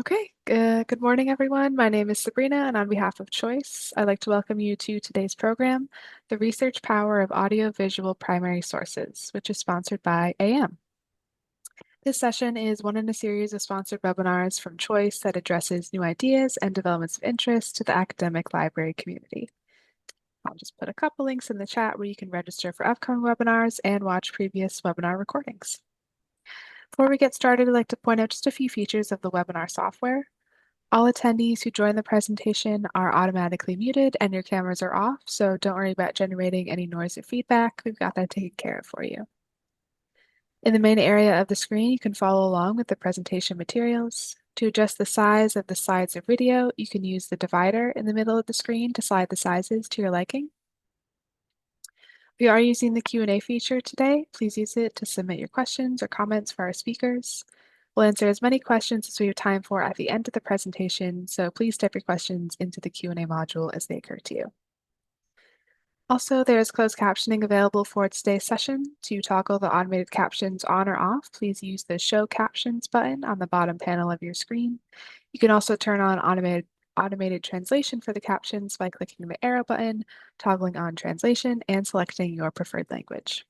Good morning, everyone. My name is Sabrina, and on behalf of Choice, I'd like to welcome you to today's program, The Research Power of Audiovisual Primary Sources, which is sponsored by AM. This session is one in a series of sponsored webinars from Choice that addresses new ideas and developments of interest to the academic library community. I'll just put a couple links in the chat where you can register for upcoming webinars and watch previous webinar recordings. Before we get started, I'd like to point out just a few features of the webinar software. All attendees who join the presentation are automatically muted and your cameras are off, so don't worry about generating any noise or feedback. We've got that taken care of for you. In the main area of the screen, you can follow along with the presentation materials. To adjust the size of the slides or video, you can use the divider in the middle of the screen to slide the sizes to your liking. We are using the Q&A feature today. Please use it to submit your questions or comments for our speakers. We'll answer as many questions as we have time for at the end of the presentation, so please type your questions into the Q&A module as they occur to you. Also, there is closed captioning available for today's session. To toggle the automated captions on or off, please use the Show Captions button on the bottom panel of your screen. You can also turn on automated translation for the captions by clicking the arrow button, toggling on translation, and selecting your preferred language.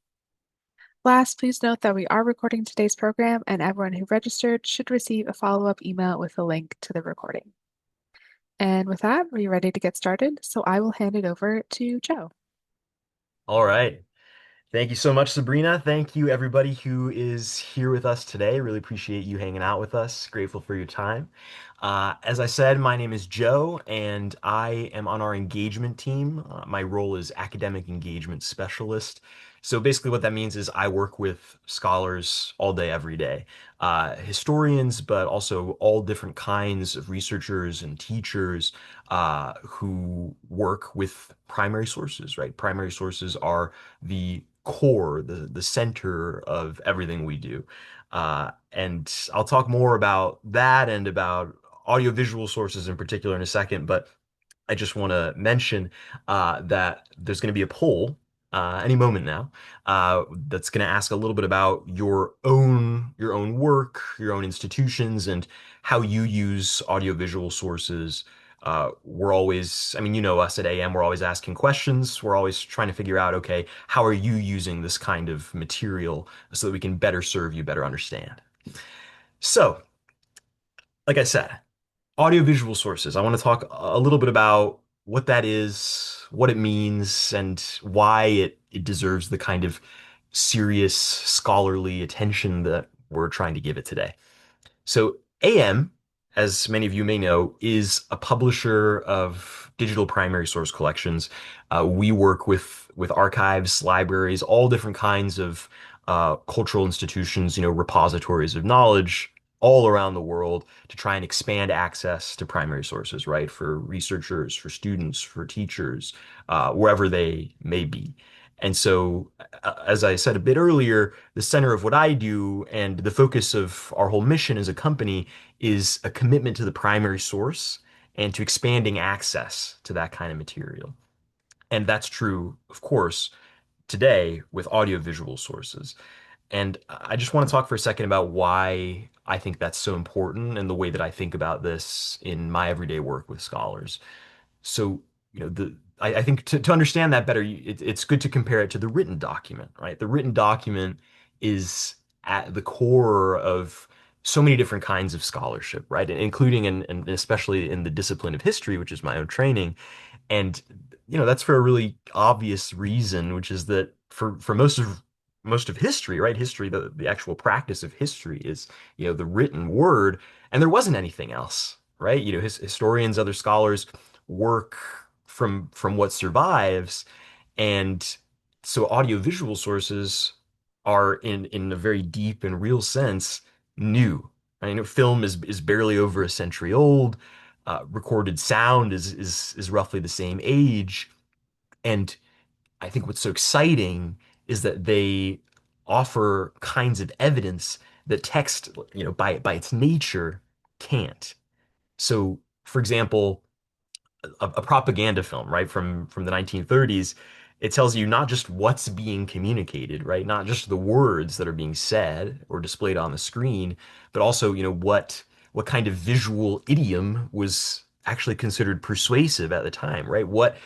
Last, please note that we are recording today's program and everyone who registered should receive a follow-up email with a link to the recording. And with that, we're ready to get started, so I will hand it over to Joe. All right. Thank you so much, Sabrina. Thank you, everybody who is here with us today. Really appreciate you hanging out with us. Grateful for your time. As I said, my name is Joe, and I am on our engagement team. My role is academic engagement specialist. So basically, what that means is I work with scholars all day, every day, historians, but also all different kinds of researchers and teachers who work with primary sources, right? Primary sources are the core, the center of everything we do. And I'll talk more about that and about audiovisual sources in particular in a second, but I just want to mention that there's going to be a poll any moment now that's going to ask a little bit about your own work, your own institutions, and how you use audiovisual sources. We're always, I mean, you know us at AM, we're always asking questions. We're always trying to figure out, okay, how are you using this kind of material so that we can better serve you, better understand. So, like I said, audiovisual sources. I want to talk a little bit about what that is, what it means, and why it deserves the kind of serious scholarly attention that we're trying to give it today. So AM, as many of you may know, is a publisher of digital primary source collections. We work with archives, libraries, all different kinds of cultural institutions, repositories of knowledge all around the world to try and expand access to primary sources, right? For researchers, for students, for teachers, wherever they may be. And so, as I said a bit earlier, the center of what I do and the focus of our whole mission as a company is a commitment to the primary source and to expanding access to that kind of material. And that's true, of course, today with audiovisual sources. And I just want to talk for a second about why I think that's so important and the way that I think about this in my everyday work with scholars. So, I think to understand that better, it's good to compare it to the written document, right? The written document is at the core of so many different kinds of scholarship, right? Including and especially in the discipline of history, which is my own training. And that's for a really obvious reason, which is that for most of history, right? History, the actual practice of history is, the written word, and there wasn't anything else, right? Historians, other scholars work from what survives, and so audiovisual sources are in a very deep and real sense new. I mean, film is barely over a century old. Recorded sound is roughly the same age, and I think what's so exciting is that they offer kinds of evidence that text, by its nature, can't. So, for example, a propaganda film, right, from the 1930s, it tells you not just what's being communicated, right, not just the words that are being said or displayed on the screen, but also, what kind of visual idiom was actually considered persuasive at the time, right? What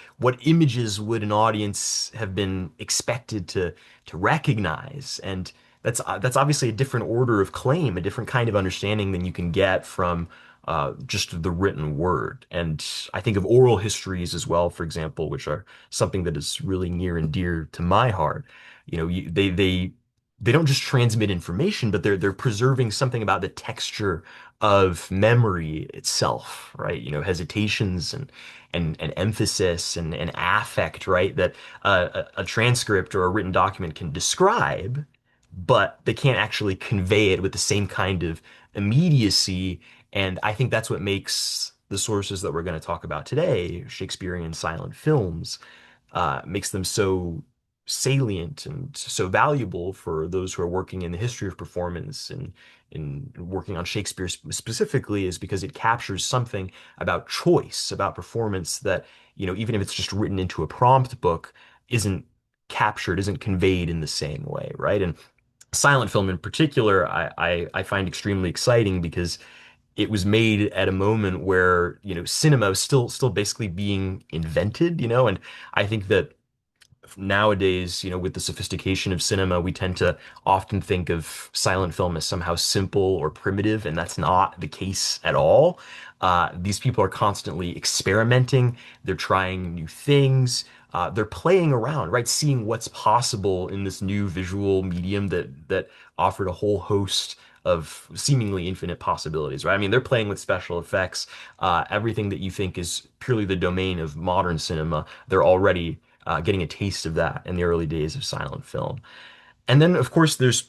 images would an audience have been expected to recognize? And that's obviously a different order of claim, a different kind of understanding than you can get from just the written word. And I think of oral histories as well, for example, which are something that is really near and dear to my heart. They don't just transmit information, but they're preserving something about the texture of memory itself, right? Hesitations and emphasis and affect, right? That a transcript or a written document can describe, but they can't actually convey it with the same kind of immediacy. And I think that's what makes the sources that we're going to talk about today, Shakespearean silent films, makes them so salient and so valuable for those who are working in the history of performance and in working on Shakespeare specifically, is because it captures something about choice, about performance that, even if it's just written into a prompt book, isn't captured, isn't conveyed in the same way, right? And silent film in particular, I find extremely exciting because it was made at a moment where, cinema was still basically being invented, and I think that nowadays, with the sophistication of cinema, we tend to often think of silent film as somehow simple or primitive, and that's not the case at all. These people are constantly experimenting, they're trying new things, they're playing around, right? Seeing what's possible in this new visual medium that offered a whole host of seemingly infinite possibilities, right? I mean, they're playing with special effects. Everything that you think is purely the domain of modern cinema, they're already getting a taste of that in the early days of silent film. And then, of course, there's,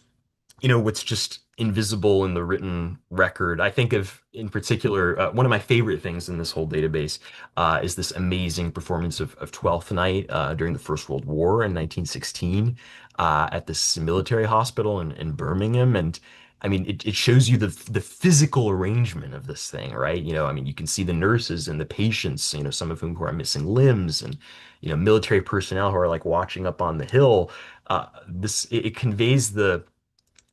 what's just invisible in the written record. I think of, in particular, one of my favorite things in this whole database is this amazing performance of Twelfth Night during the First World War in 1916 at this military hospital in Birmingham. And I mean, it shows you the physical arrangement of this thing, right? I mean, you can see the nurses and the patients, some of whom who are missing limbs, and military personnel who are like watching up on the hill. It conveys the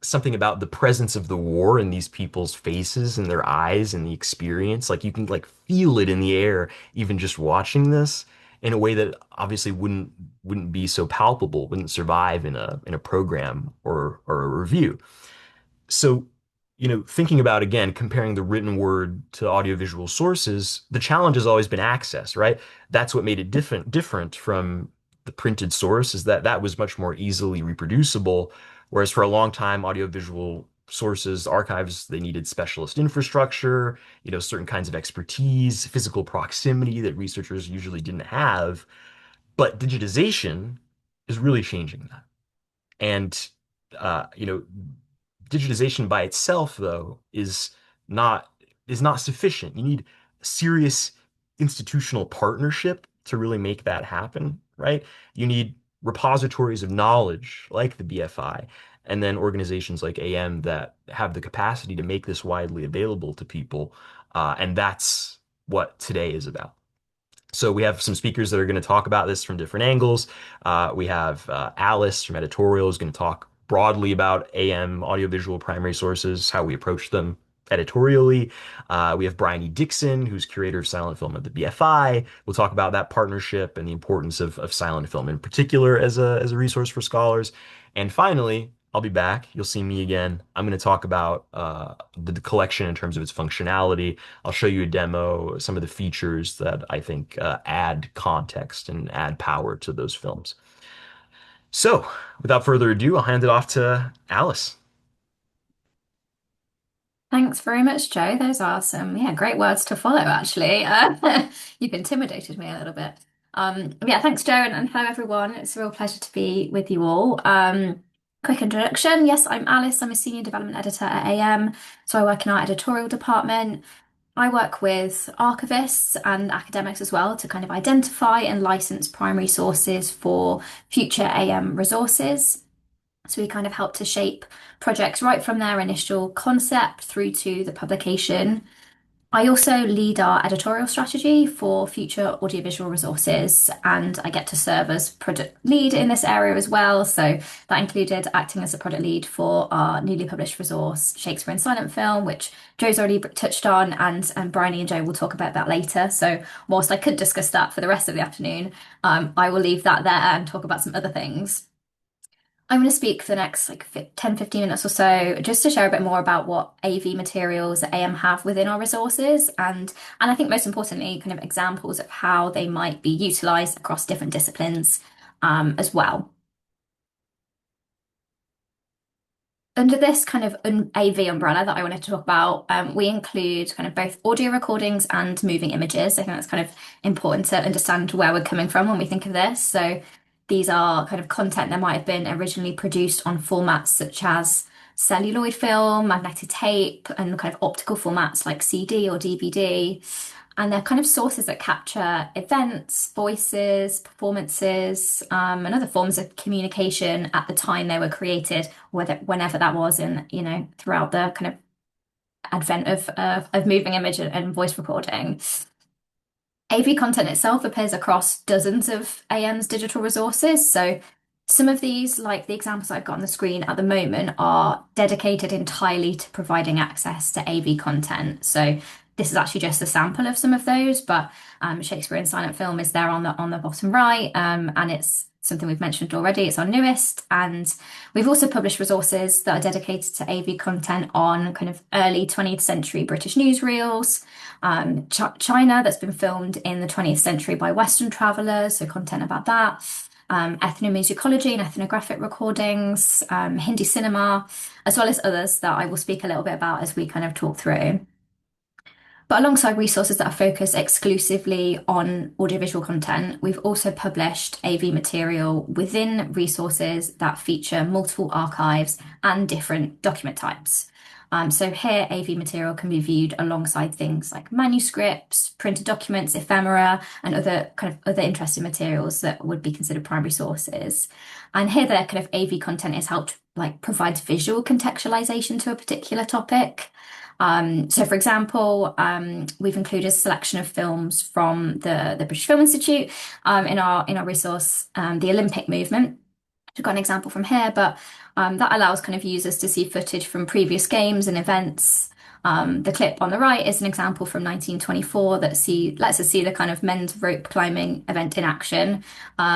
something about the presence of the war in these people's faces and their eyes and the experience. Like you can like feel it in the air, even just watching this in a way that obviously wouldn't be so palpable, wouldn't survive in a program or a review. So, thinking about again, comparing the written word to audiovisual sources, the challenge has always been access, right? That's what made it different from the printed source, is that that was much more easily reproducible. Whereas for a long time, audiovisual sources, archives, they needed specialist infrastructure, certain kinds of expertise, physical proximity that researchers usually didn't have. But digitization is really changing that. And digitization by itself, though, not is not sufficient. You need serious institutional partnership to really make that happen, right? You need repositories of knowledge like the BFI, and then organizations like AM that have the capacity to make this widely available to people. And that's what today is about. So we have some speakers that are going to talk about this from different angles. We have Alice from Editorial is going to talk broadly about AM audiovisual primary sources, how we approach them editorially. We have Bryony Dixon, who's curator of silent film at the BFI. We'll talk about that partnership and the importance of silent film in particular as a resource for scholars. And finally, I'll be back. You'll see me again. I'm going to talk about the collection in terms of its functionality. I'll show you a demo, some of the features that I think add context and add power to those films. So, without further ado, I'll hand it off to Alice. Thanks very much, Joe. Those are some, yeah, great words to follow, actually. You've intimidated me a little bit. Yeah, thanks, Joe, and hello, everyone. It's a real pleasure to be with you all. Quick introduction. Yes, I'm Alice. I'm a senior development editor at AM, so I work in our editorial department. I work with archivists and academics as well to kind of identify and license primary sources for future AM resources. So we kind of help to shape projects right from their initial concept through to the publication. I also lead our editorial strategy for future audiovisual resources, and I get to serve as product lead in this area as well. So that included acting as a product lead for our newly published resource, Shakespeare in Silent Film, which Joe's already touched on, and Bryony and Joe will talk about that later. So whilst I could discuss that for the rest of the afternoon, I will leave that there and talk about some other things. I'm going to speak for the next 10, 15 minutes or so, just to share a bit more about what AV materials that AM have within our resources, and I think most importantly, kind of examples of how they might be utilised across different disciplines, as well. Under this kind of AV umbrella that I wanted to talk about, we include kind of both audio recordings and moving images. I think that's kind of important to understand where we're coming from when we think of this. So these are kind of content that might have been originally produced on formats such as celluloid film, magnetic tape, and kind of optical formats like CD or DVD. And they're kind of sources that capture events, voices, performances, and other forms of communication at the time they were created, whenever that was, in throughout the kind of advent of moving image and voice recording. AV content itself appears across dozens of AM's digital resources. So some of these, like the examples I've got on the screen at the moment, are dedicated entirely to providing access to AV content. So this is actually just a sample of some of those, but Shakespeare in Silent Film is there on the bottom right, and it's something we've mentioned already. It's our newest, and we've also published resources that are dedicated to AV content on kind of early 20th century British newsreels, China that's been filmed in the 20th century by Western travelers, so content about that, ethnomusicology and ethnographic recordings, Hindi cinema, as well as others that I will speak a little bit about as we kind of talk through. But alongside resources that are focused exclusively on audiovisual content, we've also published AV material within resources that feature multiple archives and different document types. So here, AV material can be viewed alongside things like manuscripts, printed documents, ephemera, and other interesting materials that would be considered primary sources. And here, the kind of AV content is helped provides visual contextualization to a particular topic. So, for example, we've included a selection of films from the British Film Institute in our resource, the Olympic movement. I've got an example from here, but that allows kind of users to see footage from previous games and events. The clip on the right is an example from 1924 that lets us see the kind of men's rope climbing event in action,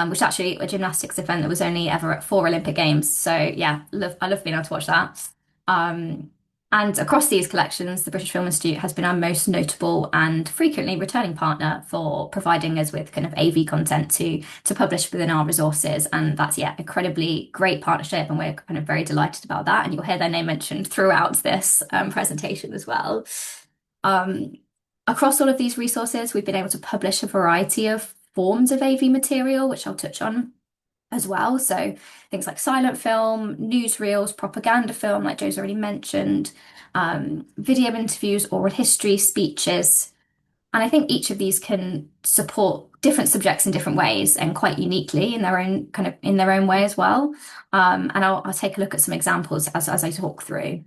which is actually a gymnastics event that was only ever at 4 Olympic Games. So yeah, I love being able to watch that. And across these collections, the British Film Institute has been our most notable and frequently returning partner for providing us with kind of AV content to publish within our resources. And that's, yeah, incredibly great partnership. And we're kind of very delighted about that. And you'll hear their name mentioned throughout this presentation as well. Across all of these resources, we've been able to publish a variety of forms of AV material, which I'll touch on as well. So things like silent film, newsreels, propaganda film, like Joe's already mentioned, video interviews, oral history, speeches. And I think each of these can support different subjects in different ways and quite uniquely in their own way as well. And I'll take a look at some examples as I talk through.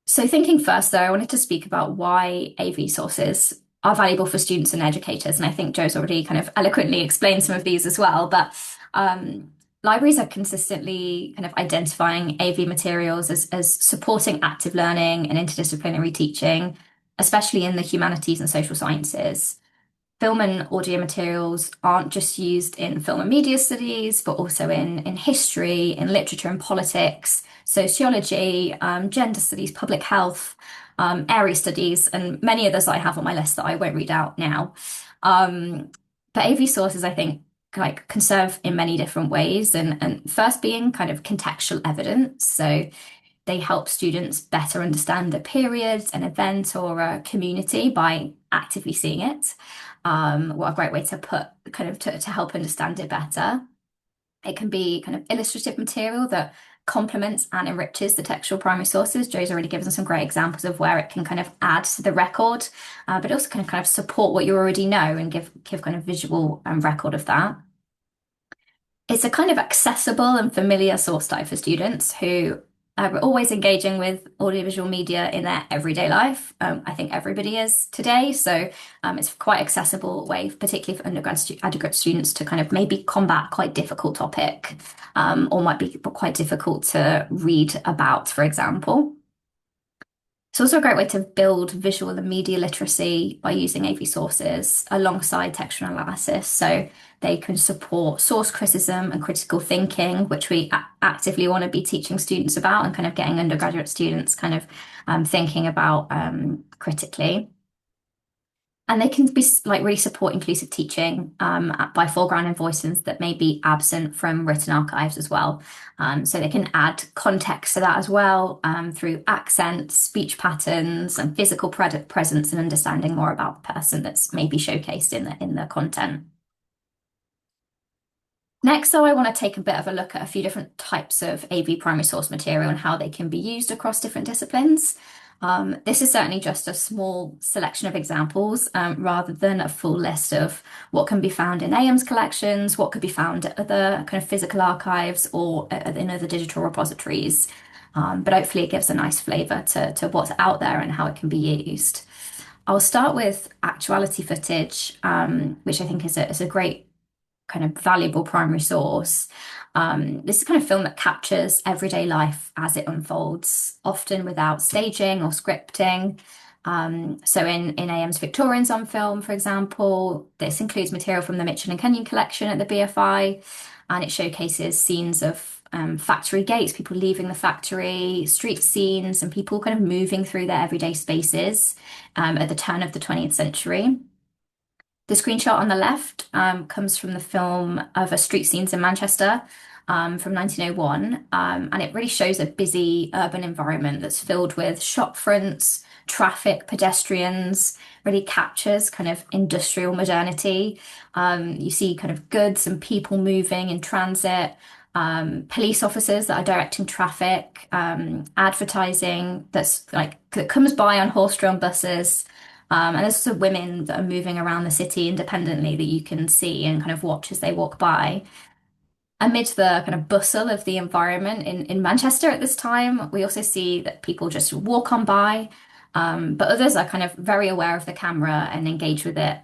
So thinking first, though, I wanted to speak about why AV sources are valuable for students and educators. And I think Joe's already kind of eloquently explained some of these as well. But libraries are consistently kind of identifying AV materials as supporting active learning and interdisciplinary teaching, especially in the humanities and social sciences. Film and audio materials aren't just used in film and media studies, but also in history, in literature and politics, sociology, gender studies, public health, area studies, and many others that I have on my list that I won't read out now. But AV sources, I think, can serve in many different ways, and first being kind of contextual evidence. So they help students better understand a period, an event, or a community by actively seeing it. What a great way to put to help understand it better. It can be kind of illustrative material that complements and enriches the textual primary sources. Joe's already given some great examples of where it can kind of add to the record, but also can kind of support what you already know and give kind of visual record of that. It's a kind of accessible and familiar source type for students who we're always engaging with audiovisual media in their everyday life. I think everybody is today. So it's quite accessible way, particularly for undergrad students to kind of maybe combat quite difficult topic, or might be quite difficult to read about, for example. It's also a great way to build visual and media literacy by using AV sources alongside textual analysis. So they can support source criticism and critical thinking, which we actively want to be teaching students about and kind of getting undergraduate students kind of thinking about critically. And they can be like really support inclusive teaching by foregrounding voices that may be absent from written archives as well. So they can add context to that as well through accents, speech patterns, and physical presence, and understanding more about the person that's maybe showcased in the content. Next, though, I want to take a bit of a look at a few different types of AV primary source material and how they can be used across different disciplines. This is certainly just a small selection of examples rather than a full list of what can be found in AM's collections, what could be found at other kind of physical archives or in other digital repositories. But hopefully it gives a nice flavour to what's out there and how it can be used. I'll start with actuality footage, which I think is a great kind of valuable primary source. This is kind of film that captures everyday life as it unfolds, often without staging or scripting. So in AM's Victorians on Film, for example, this includes material from the Mitchell and Kenyon collection at the BFI, and it showcases scenes of factory gates, people leaving the factory, street scenes, and people kind of moving through their everyday spaces at the turn of the 20th century. The screenshot on the left comes from the film of a street scenes in Manchester from 1901. And it really shows a busy urban environment that's filled with shop fronts, traffic, pedestrians, really captures kind of industrial modernity. You see kind of goods and people moving in transit, police officers that are directing traffic, advertising that comes by on horse-drawn buses. And there's also women that are moving around the city independently that you can see and kind of watch as they walk by. Amid the kind of bustle of the environment in Manchester at this time, we also see that people just walk on by, but others are kind of very aware of the camera and engage with it.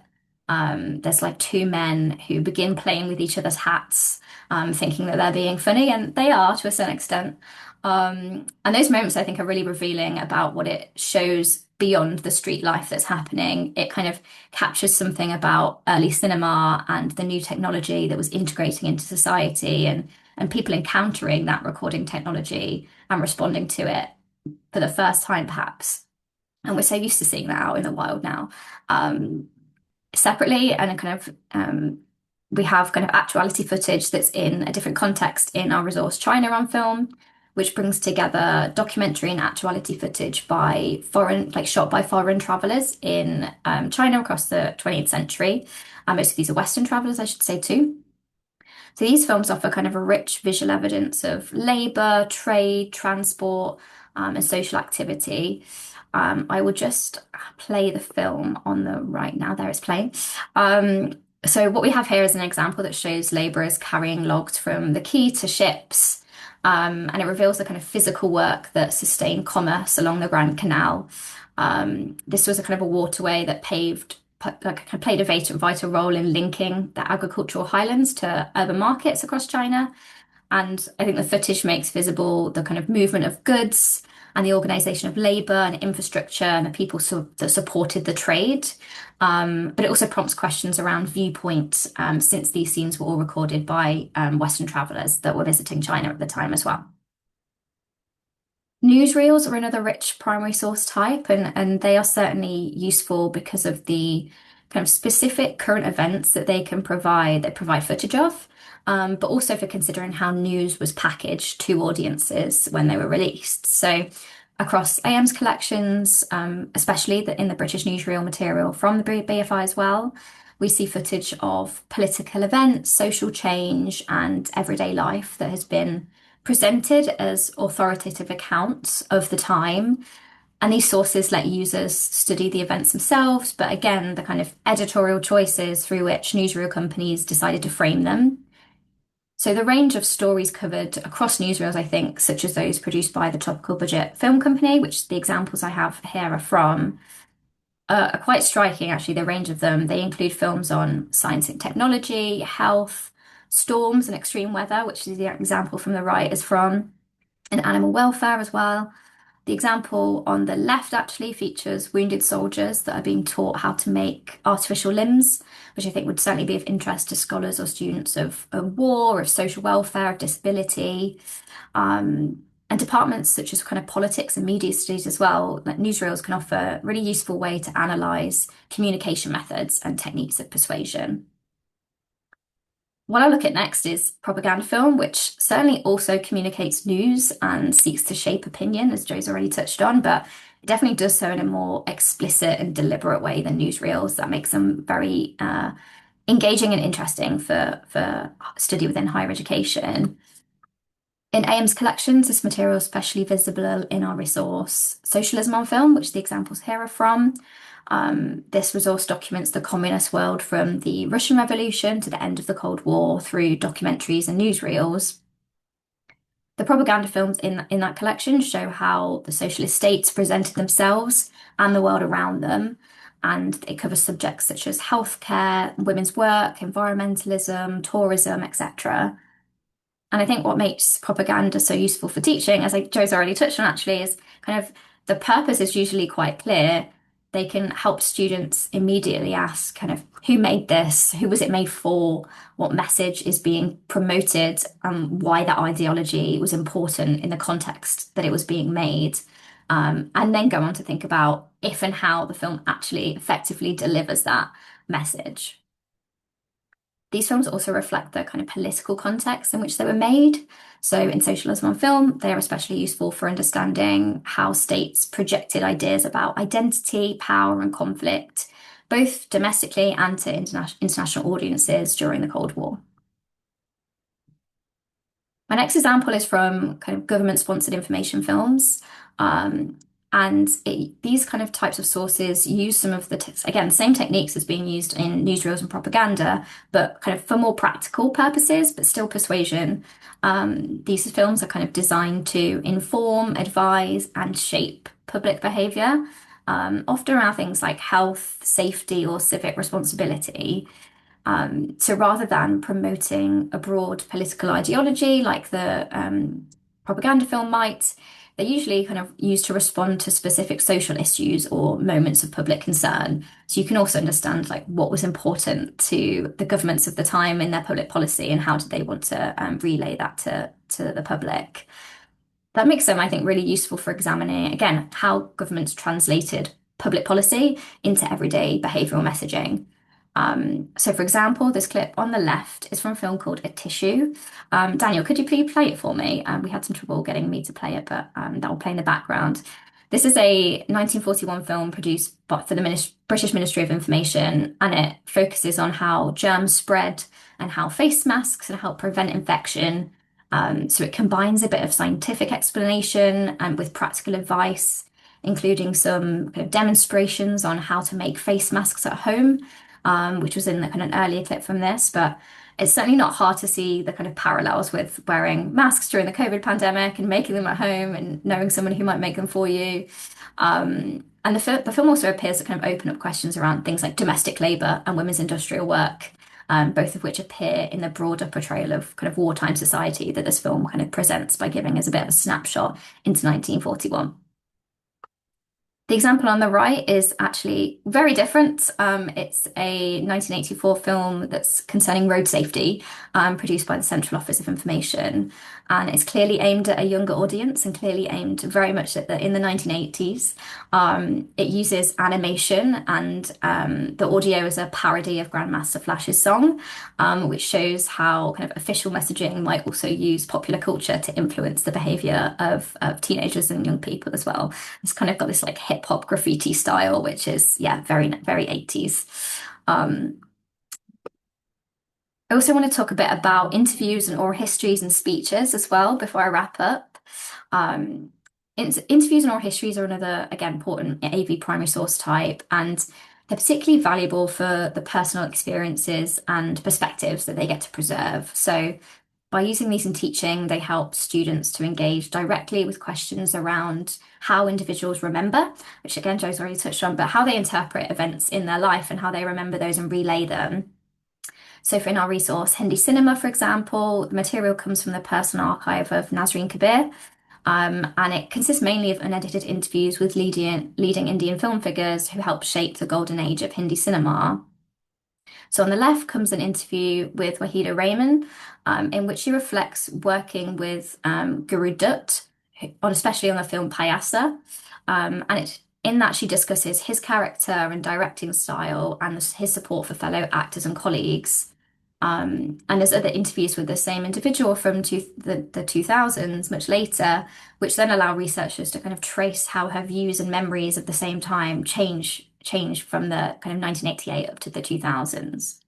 There's like two men who begin playing with each other's hats, thinking that they're being funny, and they are to a certain extent. And those moments I think are really revealing about what it shows beyond the street life that's happening. It kind of captures something about early cinema and the new technology that was integrating into society and people encountering that recording technology and responding to it for the first time, perhaps. And we're so used to seeing that out in the wild now. Separately, and a kind of we have kind of actuality footage that's in a different context in our resource China on Film, which brings together documentary and actuality footage by shot by foreign travelers in China across the 20th century. Most of these are Western travelers, I should say, too. So these films offer kind of a rich visual evidence of labor, trade, transport, and social activity. I will just play the film on the right now. There it's playing. So what we have here is an example that shows labourers carrying logs from the quay to ships. And it reveals the kind of physical work that sustained commerce along the Grand Canal. This was a kind of a waterway that played a vital role in linking the agricultural highlands to urban markets across China. And I think the footage makes visible the kind of movement of goods and the organisation of labour and infrastructure and the people that supported the trade. But it also prompts questions around viewpoint, since these scenes were all recorded by Western travellers that were visiting China at the time as well. Newsreels are another rich primary source type, and they are certainly useful because of the kind of specific current events that they provide footage of, but also for considering how news was packaged to audiences when they were released. So across AM's collections, especially in the British newsreel material from the BFI as well, we see footage of political events, social change, and everyday life that has been presented as authoritative accounts of the time. And these sources let users study the events themselves, but again, the kind of editorial choices through which newsreel companies decided to frame them. So the range of stories covered across newsreels, I think, such as those produced by the Topical Budget Film Company, which the examples I have here are from, are quite striking, actually, the range of them. They include films on science and technology, health, storms and extreme weather, which is the example from the right is from, and animal welfare as well. The example on the left actually features wounded soldiers that are being taught how to make artificial limbs, which I think would certainly be of interest to scholars or students of war, of social welfare, of disability, and departments such as kind of politics and media studies as well. Like newsreels can offer a really useful way to analyse communication methods and techniques of persuasion. What I look at next is propaganda film, which certainly also communicates news and seeks to shape opinion, as Joe's already touched on, but it definitely does so in a more explicit and deliberate way than newsreels. That makes them very engaging and interesting for study within higher education. In AM's collections, this material is especially visible in our resource Socialism on Film, which the examples here are from. This resource documents the communist world from the Russian Revolution to the end of the Cold War through documentaries and newsreels. The propaganda films in that collection show how the socialist states presented themselves and the world around them. And it covers subjects such as healthcare, women's work, environmentalism, tourism, etc. And I think what makes propaganda so useful for teaching, as Joe's already touched on actually, is kind of the purpose is usually quite clear. They can help students immediately ask kind of who made this, who was it made for, what message is being promoted, and why that ideology was important in the context that it was being made. And then go on to think about if and how the film actually effectively delivers that message. These films also reflect the kind of political context in which they were made. So in Socialism on Film, they are especially useful for understanding how states projected ideas about identity, power, and conflict, both domestically and to international audiences during the Cold War. My next example is from kind of government-sponsored information films. These kind of types of sources use some of again, same techniques as being used in newsreels and propaganda, but kind of for more practical purposes, but still persuasion. These films are kind of designed to inform, advise, and shape public behavior, often around things like health, safety, or civic responsibility. So rather than promoting a broad political ideology like the propaganda film might, they're usually kind of used to respond to specific social issues or moments of public concern. So you can also understand like what was important to the governments of the time in their public policy and how did they want to relay that to the public. That makes them, I think, really useful for examining, again, how governments translated public policy into everyday behavioural messaging. So, for example, this clip on the left is from a film called A Tissue. Daniel, could you please play it for me? We had some trouble getting me to play it, but that will play in the background. This is a 1941 film produced for the British Ministry of Information, and it focuses on how germs spread and how face masks can help prevent infection. So it combines a bit of scientific explanation and with practical advice, including some kind of demonstrations on how to make face masks at home, which was in the kind of an earlier clip from this. But it's certainly not hard to see the kind of parallels with wearing masks during the COVID pandemic and making them at home and knowing someone who might make them for you. And the film also appears to kind of open up questions around things like domestic labour and women's industrial work, both of which appear in the broader portrayal of kind of wartime society that this film kind of presents by giving us a bit of a snapshot into 1941. The example on the right is actually very different. It's a 1984 film that's concerning road safety, produced by the Central Office of Information. And it's clearly aimed at a younger audience and clearly aimed very much in the 1980s. It uses animation and the audio is a parody of Grandmaster Flash's song, which shows how kind of official messaging might also use popular culture to influence the behavior of teenagers and young people as well. It's kind of got this like hip hop graffiti style, which is, yeah, very, very 80s. I also want to talk a bit about interviews and oral histories and speeches as well before I wrap up. Interviews and oral histories are another, again, important AV primary source type, and they're particularly valuable for the personal experiences and perspectives that they get to preserve. So By using these in teaching, they help students to engage directly with questions around how individuals remember, which again, Joe's already touched on, but how they interpret events in their life and how they remember those and relay them. So for in our resource, Hindi cinema, for example, the material comes from the personal archive of Nazreen Kabir, and it consists mainly of unedited interviews with leading Indian film figures who helped shape the golden age of Hindi cinema. So on the left comes an interview with Wahida Rehman, in which she reflects working with Guru Dutt, especially on the film Payasa. In that she discusses his character and directing style and his support for fellow actors and colleagues. And there's other interviews with the same individual from the 2000s, much later, which then allow researchers to kind of trace how her views and memories of the same time change from the kind of 1988 up to the 2000s.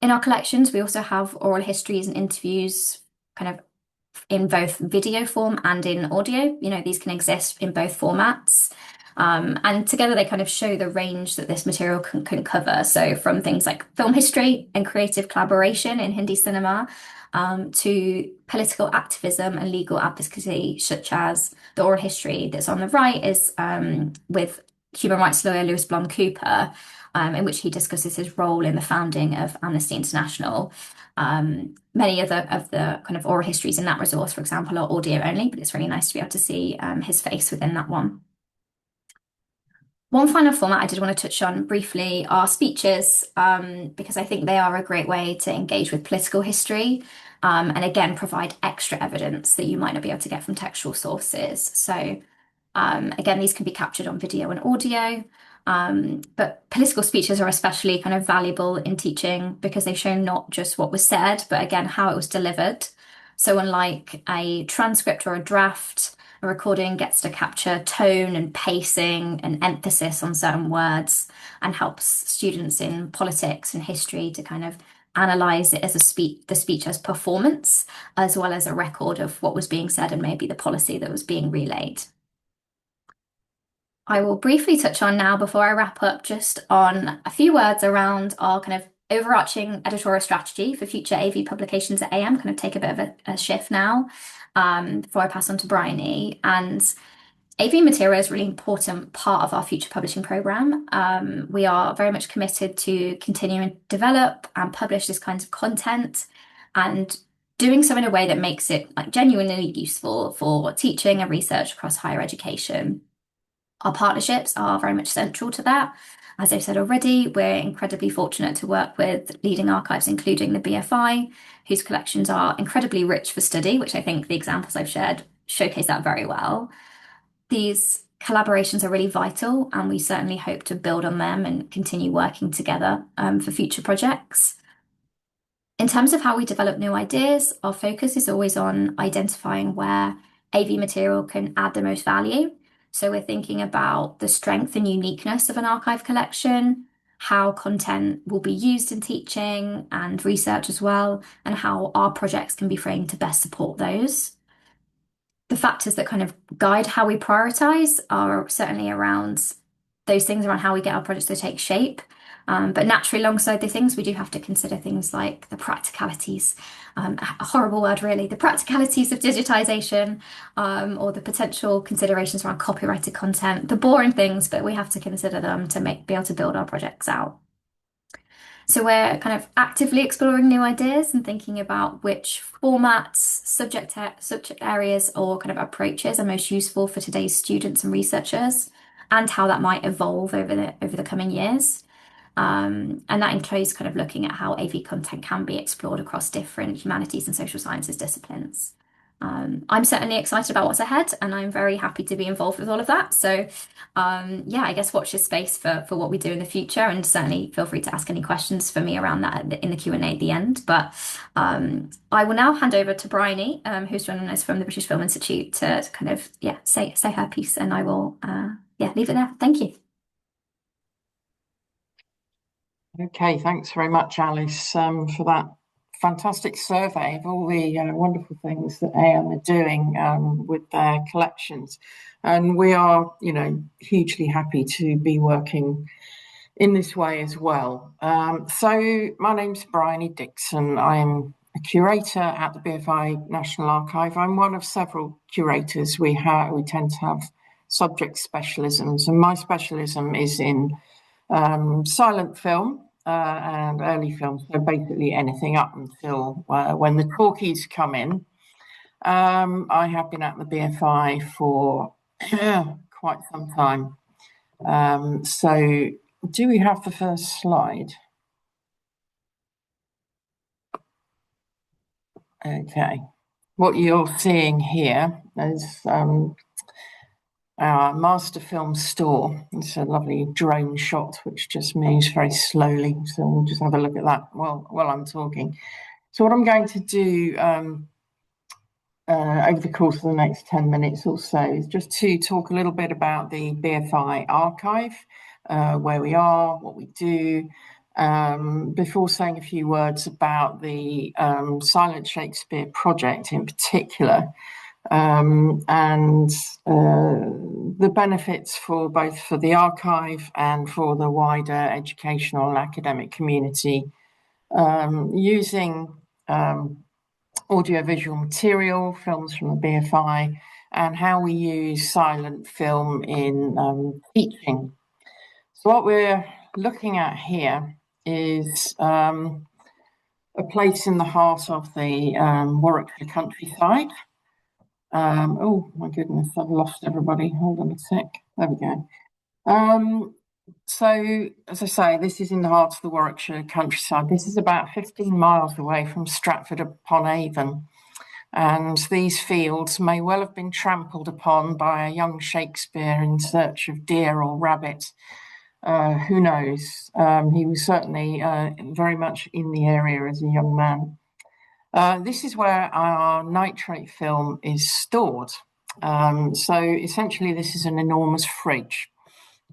In our collections, we also have oral histories and interviews kind of in both video form and in audio. You know, these can exist in both formats. And together they kind of show the range that this material can cover. So from things like film history and creative collaboration in Hindi cinema, to political activism and legal advocacy, such as the oral history that's on the right is with human rights lawyer Lewis Blum Cooper, in which he discusses his role in the founding of Amnesty International. Many of the kind of oral histories in that resource, for example, are audio only, but it's really nice to be able to see his face within that one. One final format I did want to touch on briefly are speeches, because I think they are a great way to engage with political history, and again, provide extra evidence that you might not be able to get from textual sources. So again, these can be captured on video and audio, but political speeches are especially kind of valuable in teaching because they show not just what was said, but again, how it was delivered. So unlike a transcript or a draft, a recording gets to capture tone and pacing and emphasis on certain words and helps students in politics and history to kind of analyze it as the speech as performance, as well as a record of what was being said and maybe the policy that was being relayed. I will briefly touch on now, before I wrap up, just on a few words around our kind of overarching editorial strategy for future AV publications at AM, kind of take a bit of a shift now, before I pass on to Bryony. And AV material is a really important part of our future publishing programme. We are very much committed to continuing to develop and publish this kind of content, and doing so in a way that makes it like genuinely useful for teaching and research across higher education. Our partnerships are very much central to that. As I've said already, we're incredibly fortunate to work with leading archives, including the BFI, whose collections are incredibly rich for study, which I think the examples I've shared showcase that very well. These collaborations are really vital, and we certainly hope to build on them and continue working together for future projects. In terms of how we develop new ideas, our focus is always on identifying where AV material can add the most value. So we're thinking about the strength and uniqueness of an archive collection, how content will be used in teaching and research as well, and how our projects can be framed to best support those. The factors that kind of guide how we prioritize are certainly around those things around how we get our projects to take shape. But naturally, alongside the things, we do have to consider things like the practicalities, a horrible word really, the practicalities of digitization, or the potential considerations around copyrighted content, the boring things, but we have to consider them to be able to build our projects out. So we're kind of actively exploring new ideas and thinking about which formats, subject areas, or kind of approaches are most useful for today's students and researchers, and how that might evolve over the coming years. And that includes kind of looking at how AV content can be explored across different humanities and social sciences disciplines. I'm certainly excited about what's ahead, and I'm very happy to be involved with all of that. So, yeah, I guess watch this space for what we do in the future, and certainly feel free to ask any questions for me around that in the Q&A at the end. But I will now hand over to Bryony, who's joining us from the British Film Institute, to kind of say her piece, and I will leave it there. Thank you. Okay, thanks very much, Alice, for that fantastic survey of all the wonderful things that AM are doing with their collections. And we are, hugely happy to be working in this way as well. So my name's Bryony Dixon. I'm a curator at the BFI National Archive. I'm one of several curators. We tend to have subject specialisms, and my specialism is in silent film and early film, so basically anything up until when the talkies come in. I have been at the BFI for quite some time. So do we have the first slide? Okay. What you're seeing here is our master film store. It's a lovely drone shot which just moves very slowly. So we'll just have a look at that while I'm talking. So what I'm going to do over the course of the next 10 minutes or so is just to talk a little bit about the BFI archive, where we are, what we do, before saying a few words about the Silent Shakespeare project in particular, and the benefits for both for the archive and for the wider educational and academic community using audiovisual material, films from the BFI, and how we use silent film in teaching. So what we're looking at here is a place in the heart of the Warwickshire countryside. Oh my goodness, I've lost everybody. Hold on a sec. There we go. So, as I say, this is in the heart of the Warwickshire countryside. This is about 15 miles away from Stratford upon Avon. And these fields may well have been trampled upon by a young Shakespeare in search of deer or rabbit. Who knows? He was certainly very much in the area as a young man. This is where our nitrate film is stored. So essentially, this is an enormous fridge.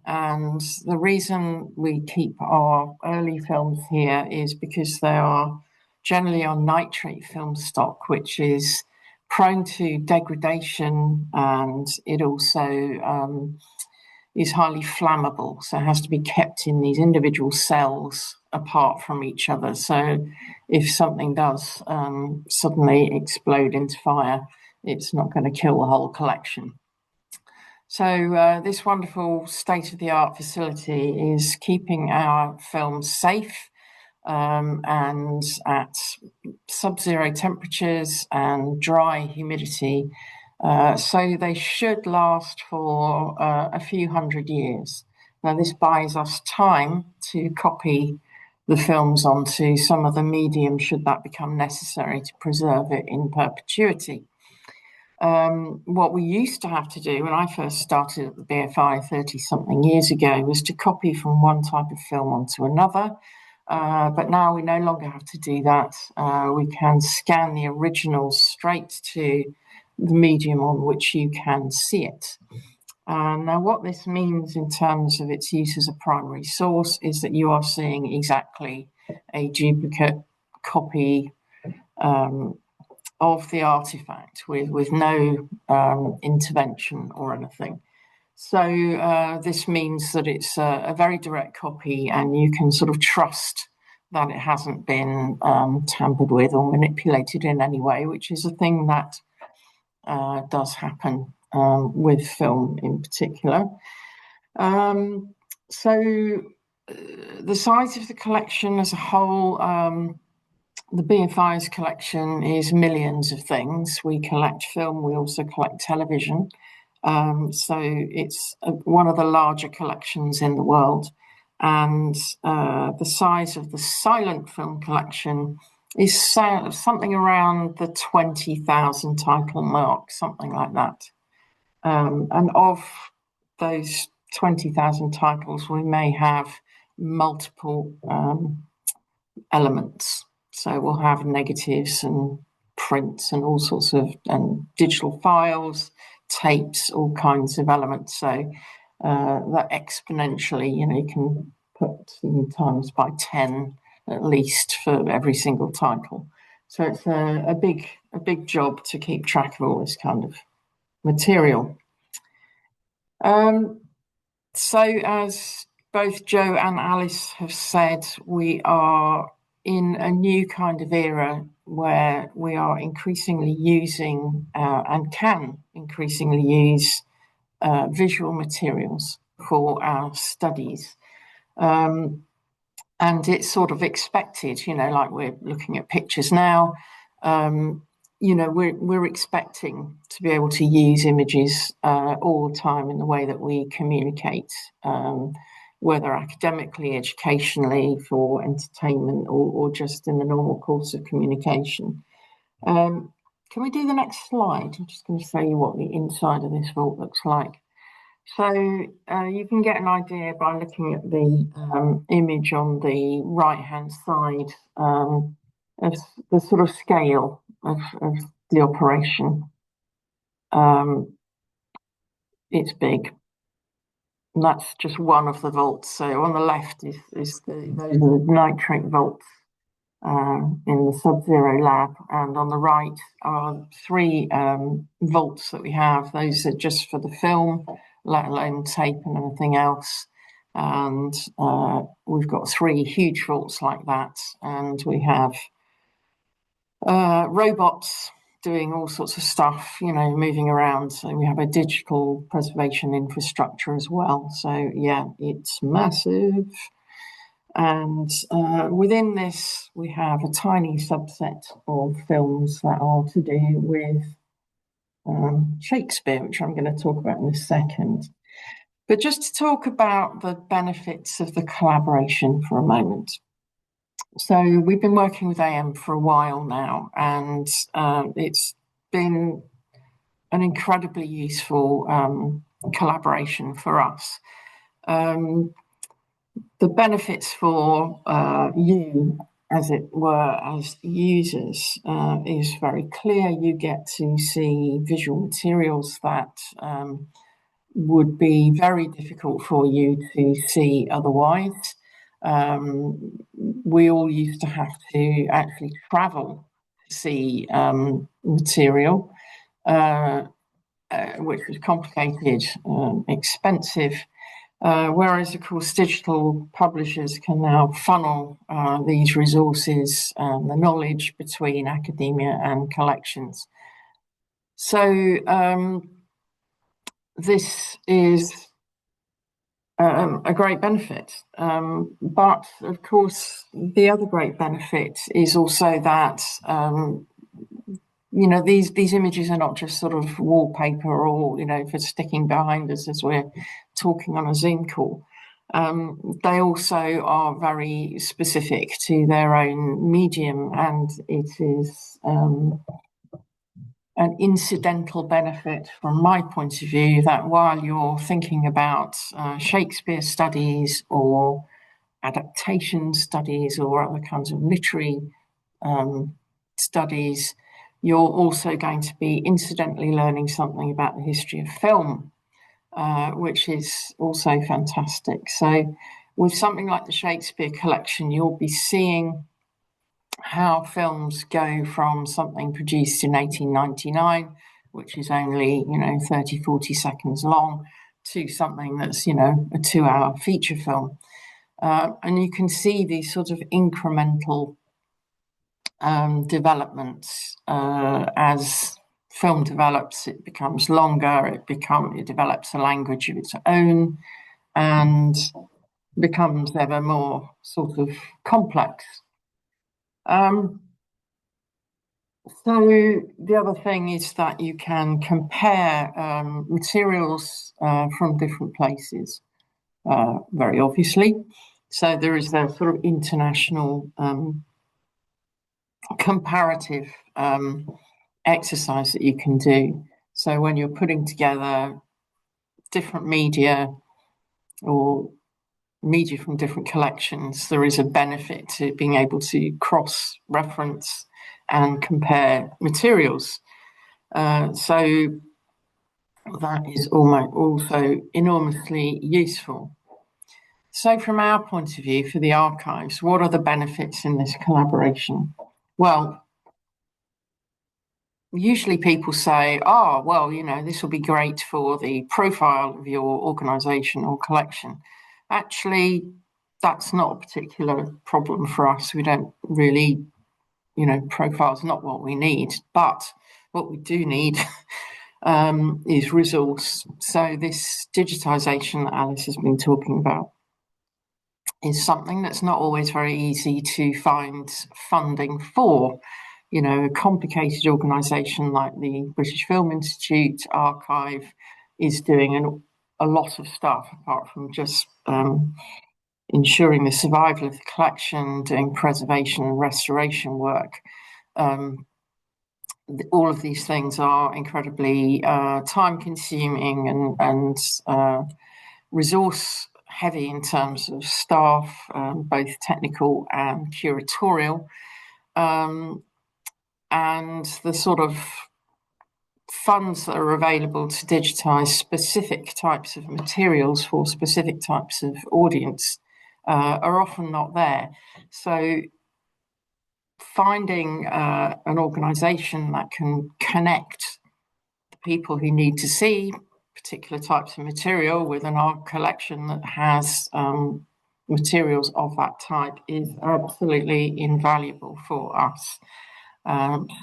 And the reason we keep our early films here is because they are generally on nitrate film stock, which is prone to degradation, and it also is highly flammable. So it has to be kept in these individual cells apart from each other. So if something does suddenly explode into fire, it's not going to kill the whole collection. So this wonderful state-of-the-art facility is keeping our films safe and at sub-zero temperatures and dry humidity. So they should last for a few hundred years. Now, this buys us time to copy the films onto some other medium should that become necessary to preserve it in perpetuity. What we used to have to do when I first started at the BFI 30-something years ago was to copy from one type of film onto another. But now we no longer have to do that. We can scan the originals straight to the medium on which you can see it. Now, what this means in terms of its use as a primary source is that you are seeing exactly a duplicate copy of the artifact with no intervention or anything. So this means that it's a very direct copy, and you can sort of trust that it hasn't been tampered with or manipulated in any way, which is a thing that does happen with film in particular. So the size of the collection as a whole, the BFI's collection is millions of things. We collect film, we also collect television. So it's one of the larger collections in the world. And the size of the silent film collection is something around the 20,000 title mark, something like that. And of those 20,000 titles, we may have multiple elements. So we'll have negatives and prints and all sorts of digital files, tapes, all kinds of elements. So that exponentially, you can put times by 10 at least for every single title. So it's a big job to keep track of all this kind of material. So as both Joe and Alice have said, we are in a new kind of era where we are increasingly using and can increasingly use visual materials for our studies. And it's sort of expected, like we're looking at pictures now, we're expecting to be able to use images all the time in the way that we communicate, whether academically, educationally, for entertainment, or just in the normal course of communication. Can we do the next slide? I'm just going to show you what the inside of this vault looks like. So you can get an idea by looking at the image on the right-hand side of the sort of scale of the operation. It's big. And that's just one of the vaults. So on the left is those are the nitrate vaults in the Sub-Zero lab, and on the right are 3 vaults that we have. Those are just for the film, let alone tape and anything else. And we've got 3 huge vaults like that, and we have robots doing all sorts of stuff, moving around. So we have a digital preservation infrastructure as well. So yeah, it's massive. And within this, we have a tiny subset of films that are to do with Shakespeare, which I'm going to talk about in a second. But just to talk about the benefits of the collaboration for a moment. So we've been working with AM for a while now, and it's been an incredibly useful collaboration for us. The benefits for you, as it were, as users, is very clear. You get to see visual materials that would be very difficult for you to see otherwise. We all used to have to actually travel to see material, which was complicated, expensive. Whereas, of course, digital publishers can now funnel these resources, the knowledge between academia and collections. So this is a great benefit. But, of course, the other great benefit is also that these images are not just sort of wallpaper or, for sticking behind us as we're talking on a Zoom call. They also are very specific to their own medium, and it is an incidental benefit from my point of view that while you're thinking about Shakespeare studies or adaptation studies or other kinds of literary studies, you're also going to be incidentally learning something about the history of film, which is also fantastic. So with something like the Shakespeare collection, you'll be seeing how films go from something produced in 1899, which is only, 30, 40 seconds long, to something that's, a 2-hour feature film. And you can see these sort of incremental developments as film develops. It becomes longer, it develops a language of its own, and becomes ever more sort of complex. So the other thing is that you can compare materials from different places, very obviously. So there is a sort of international comparative exercise that you can do. So when you're putting together different media or media from different collections, there is a benefit to being able to cross-reference and compare materials. So that is also enormously useful. So from our point of view for the archives, what are the benefits in this collaboration? Well, usually people say, oh, well, this will be great for the profile of your organisation or collection. Actually, that's not a particular problem for us. We don't really, profile's not what we need, but what we do need is resource. So this digitisation that Alice has been talking about is something that's not always very easy to find funding for. A complicated organisation like the British Film Institute Archive is doing a lot of stuff apart from just ensuring the survival of the collection, doing preservation and restoration work. All of these things are incredibly time-consuming and resource heavy in terms of staff, both technical and curatorial, and the sort of funds that are available to digitise specific types of materials for specific types of audience are often not there. So finding an organisation that can connect the people who need to see particular types of material with an art collection that has materials of that type is absolutely invaluable for us.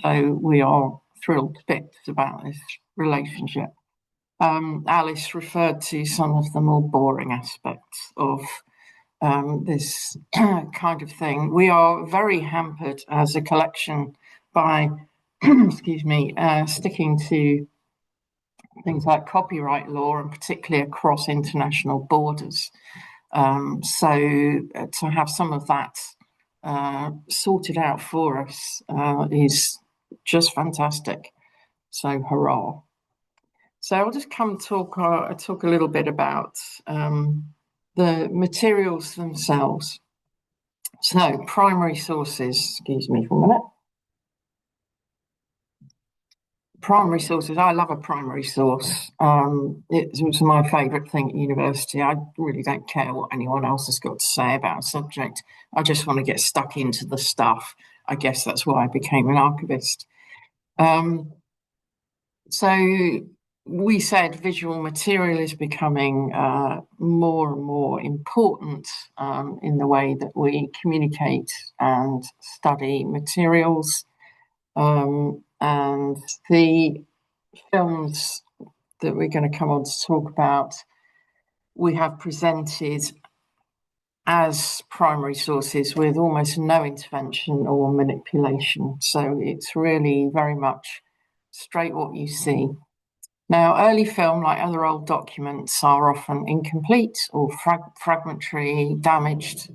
So we are thrilled to bits about this relationship. Alice referred to some of the more boring aspects of this kind of thing. We are very hampered as a collection by, excuse me, sticking to things like copyright law and particularly across international borders. So to have some of that sorted out for us is just fantastic. So hurrah. So I'll just come talk a little bit about the materials themselves. So primary sources, excuse me for a minute. Primary sources, I love a primary source. It was my favourite thing at university. I really don't care what anyone else has got to say about a subject. I just want to get stuck into the stuff. I guess that's why I became an archivist. So we said visual material is becoming more and more important in the way that we communicate and study materials. And the films that we're going to come on to talk about, we have presented as primary sources with almost no intervention or manipulation. So it's really very much straight what you see. Now, early film, like other old documents, are often incomplete or fragmentary, damaged.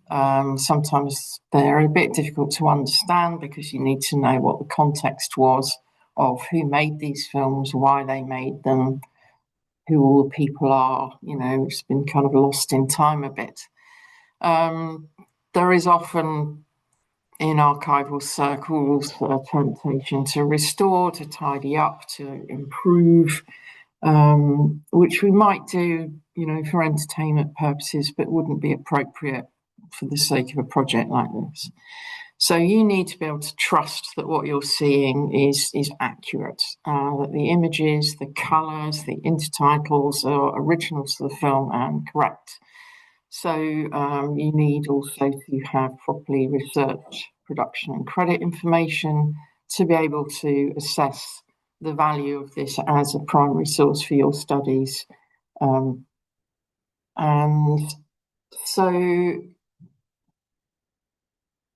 Sometimes they're a bit difficult to understand because you need to know what the context was of who made these films, why they made them, who all the people are. It's been kind of lost in time a bit. There is often in archival circles a temptation to restore, to tidy up, to improve, which we might do, for entertainment purposes, but wouldn't be appropriate for the sake of a project like this. So you need to be able to trust that what you're seeing is accurate, that the images, the colours, the intertitles are originals to the film and correct. So you need also to have properly researched production and credit information to be able to assess the value of this as a primary source for your studies. And so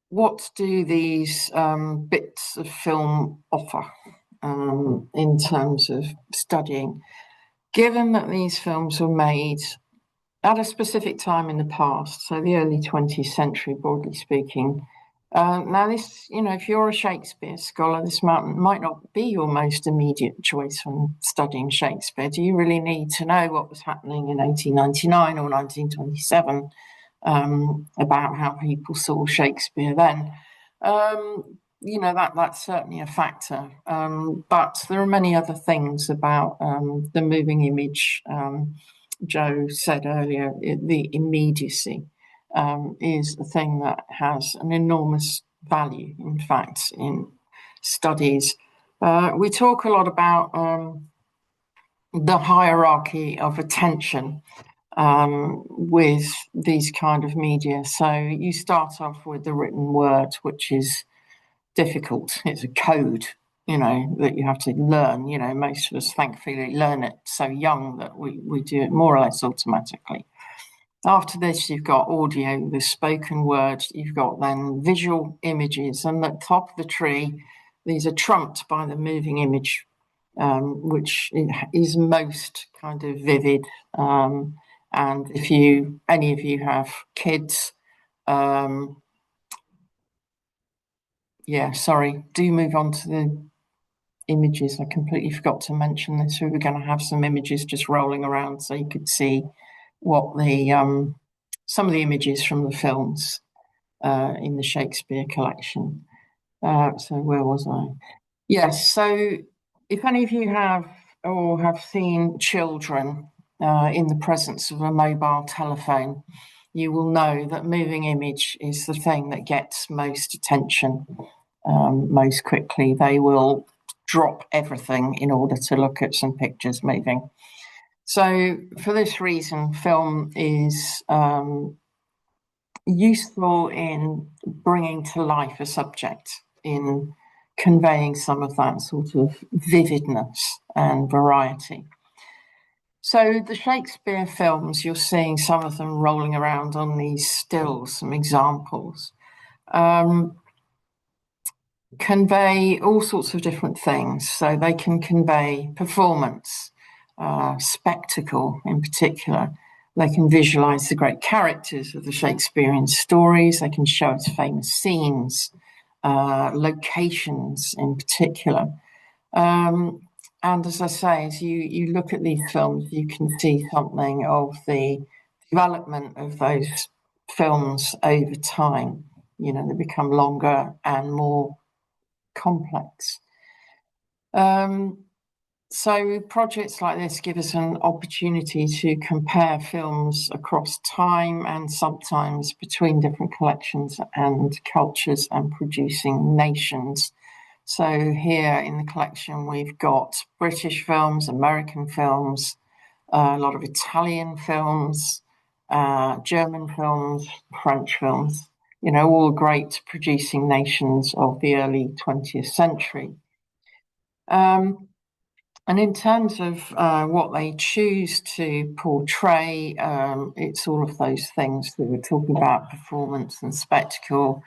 what do these bits of film offer in terms of studying? Given that these films were made at a specific time in the past, so the early 20th century, broadly speaking. Now this, if you're a Shakespeare scholar, this might not be your most immediate choice when studying Shakespeare. Do you really need to know what was happening in 1899 or 1927 about how people saw Shakespeare then? That's certainly a factor. But there are many other things about the moving image. Joe said earlier, the immediacy is a thing that has an enormous value, in fact, in studies. We talk a lot about the hierarchy of attention with these kind of media. So you start off with the written word, which is difficult. It's a code, that you have to learn. Most of us thankfully learn it so young that we do it more or less automatically. After this, you've got audio, the spoken word, you've got then visual images, and at the top of the tree, these are trumped by the moving image, which is most kind of vivid. And if any of you have kids, do move on to the images. I completely forgot to mention this. We were going to have some images just rolling around so you could see what some of the images from the films in the Shakespeare collection. So where was I? Yes, so if any of you have seen children in the presence of a mobile telephone, you will know that moving image is the thing that gets most attention most quickly. They will drop everything in order to look at some pictures moving. So for this reason, film is useful in bringing to life a subject, in conveying some of that sort of vividness and variety. So the Shakespeare films, you're seeing some of them rolling around on these stills, some examples, convey all sorts of different things. So they can convey performance, spectacle in particular. They can visualize the great characters of the Shakespearean stories. They can show us famous scenes, locations in particular. And as I say, as you look at these films, you can see something of the development of those films over time. They become longer and more complex. So projects like this give us an opportunity to compare films across time and sometimes between different collections and cultures and producing nations. So here in the collection, we've got British films, American films, a lot of Italian films, German films, French films, all great producing nations of the early 20th century. And in terms of what they choose to portray, it's all of those things that we're talking about, performance and spectacle.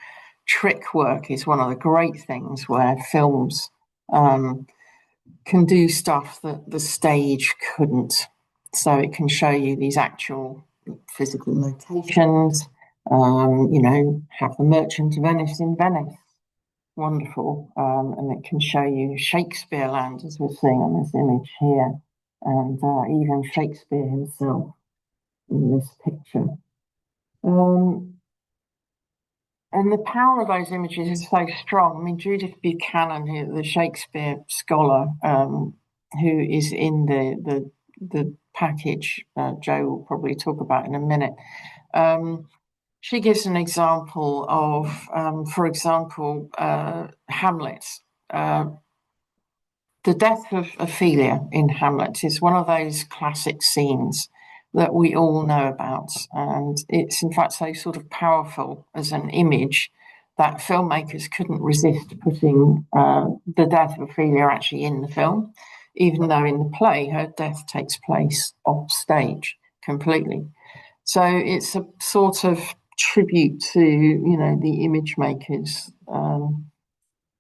Trick work is one of the great things where films can do stuff that the stage couldn't. So it can show you these actual physical locations, have the Merchant of Venice in Venice. Wonderful. And it can show you Shakespeare land, as we're seeing on this image here, and even Shakespeare himself in this picture. And the power of those images is so strong. I mean, Judith Buchanan, here, the Shakespeare scholar, who is in the package, Joe will probably talk about in a minute. She gives an example of, for example, Hamlet. The death of Ophelia in Hamlet is one of those classic scenes that we all know about. And it's in fact so sort of powerful as an image that filmmakers couldn't resist putting the death of Ophelia actually in the film, even though in the play her death takes place off stage completely. So it's a sort of tribute to, the image makers,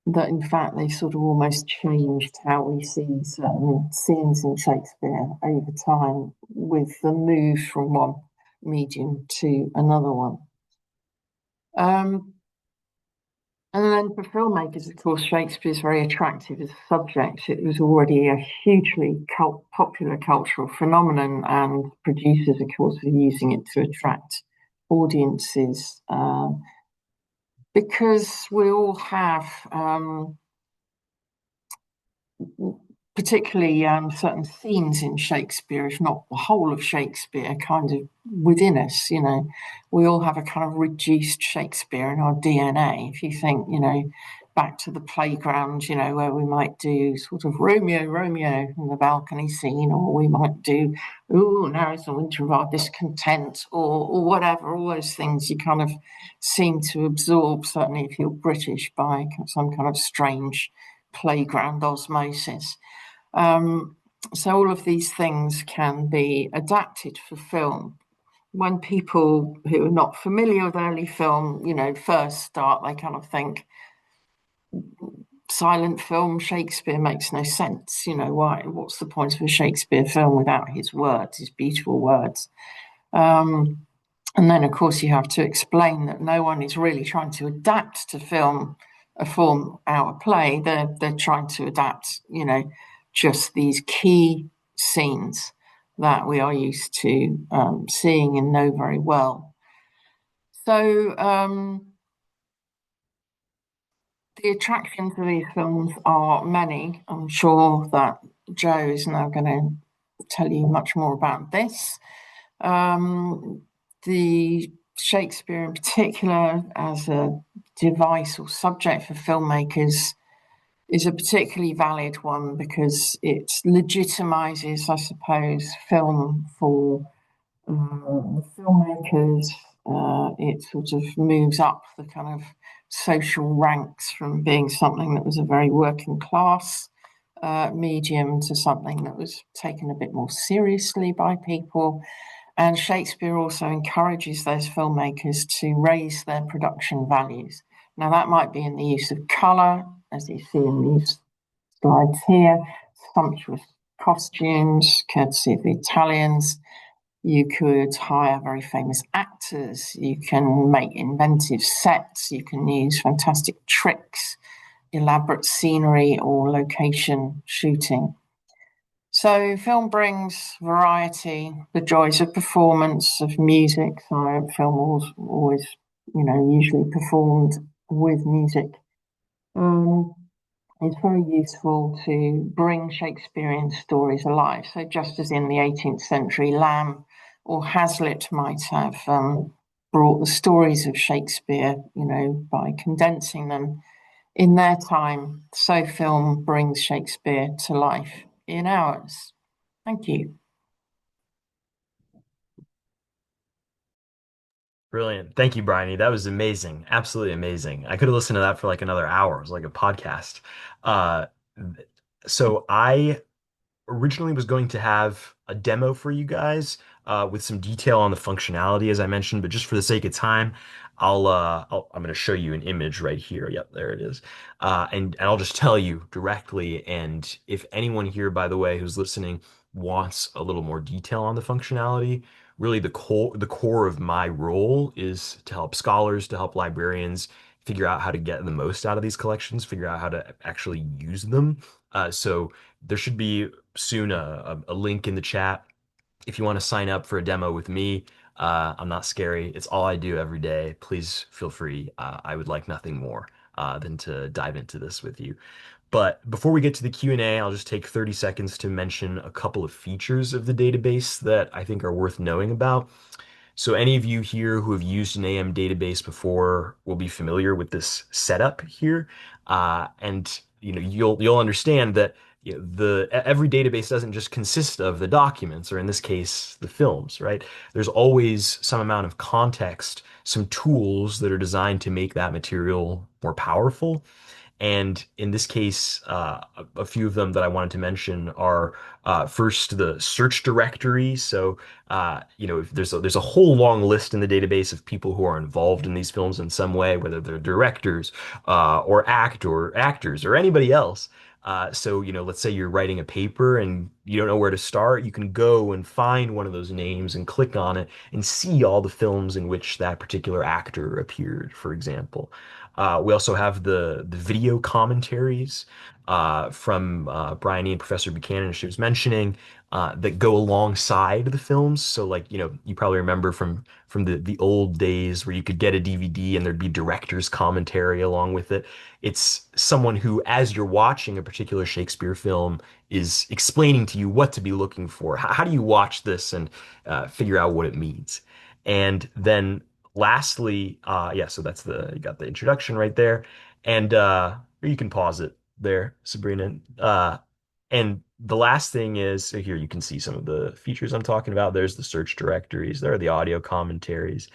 that in fact they sort of almost changed how we see certain scenes in Shakespeare over time with the move from one medium to another one. And then for filmmakers, of course, Shakespeare is very attractive as a subject. It was already a hugely popular cultural phenomenon, and producers, of course, were using it to attract audiences. Because we all have, particularly certain themes in Shakespeare, if not the whole of Shakespeare, kind of within us. We all have a kind of reduced Shakespeare in our DNA. If you think, back to the playground, where we might do sort of Romeo, Romeo in the balcony scene, or we might do, oh, now it's the winter of our discontent, or whatever. All those things you kind of seem to absorb, certainly if you're British, by some kind of strange playground osmosis. So all of these things can be adapted for film. When people who are not familiar with early film, first start, they kind of think, silent film, Shakespeare makes no sense. Why? What's the point of a Shakespeare film without his words, his beautiful words? And then, of course, you have to explain that no one is really trying to adapt to film a 4-hour play. They're trying to adapt, just these key scenes that we are used to seeing and know very well. So the attractions of these films are many. I'm sure that Joe is now going to tell you much more about this. The Shakespeare in particular as a device or subject for filmmakers is a particularly valid one because it legitimizes, I suppose, film for the filmmakers. It sort of moves up the kind of social ranks from being something that was a very working class medium to something that was taken a bit more seriously by people. And Shakespeare also encourages those filmmakers to raise their production values. Now, that might be in the use of colour, as you see in these slides here, sumptuous costumes, courtesy of the Italians. You could hire very famous actors. You can make inventive sets. You can use fantastic tricks, elaborate scenery, or location shooting. So film brings variety, the joys of performance, of music. So film always, usually performed with music. It's very useful to bring Shakespearean stories alive. So just as in the 18th century, Lamb or Hazlitt might have brought the stories of Shakespeare, by condensing them in their time, so film brings Shakespeare to life in ours. Thank you. Brilliant. Thank you, Bryony. That was amazing. Absolutely amazing. I could have listened to that for like another hour. It was like a podcast. Uh, so I originally was going to have a demo for you guys with some detail on the functionality, as I mentioned, but just for the sake of time, I'm going to show you an image right here. Yep, there it is. And I'll just tell you directly. And if anyone here, by the way, who's listening wants a little more detail on the functionality, really the core of my role is to help scholars, to help librarians figure out how to get the most out of these collections, figure out how to actually use them. So there should be soon a link in the chat if you want to sign up for a demo with me. I'm not scary. It's all I do every day. Please feel free. I would like nothing more than to dive into this with you. But before we get to the Q&A, I'll just take 30 seconds to mention a couple of features of the database that I think are worth knowing about. So any of you here who have used an AM database before will be familiar with this setup here. And you'll understand that every database doesn't just consist of the documents, or in this case, the films, right? There's always some amount of context, some tools that are designed to make that material more powerful. And in this case, a few of them that I wanted to mention are first the search directory. So, if there's a whole long list in the database of people who are involved in these films in some way, whether they're directors or actors or anybody else. So, let's say you're writing a paper and you don't know where to start. You can go and find one of those names and click on it and see all the films in which that particular actor appeared, for example. We also have the video commentaries from Bryony and Professor Buchanan, as she was mentioning, that go alongside the films. So, like, you probably remember from the old days where you could get a DVD and there'd be director's commentary along with it. It's someone who, as you're watching a particular Shakespeare film, is explaining to you what to be looking for. How do you watch this and figure out what it means? And then lastly, yeah, so you got the introduction right there. And or you can pause it there, Sabrina. And the last thing is, so here you can see some of the features I'm talking about. There's the search directories, there are the audio commentaries.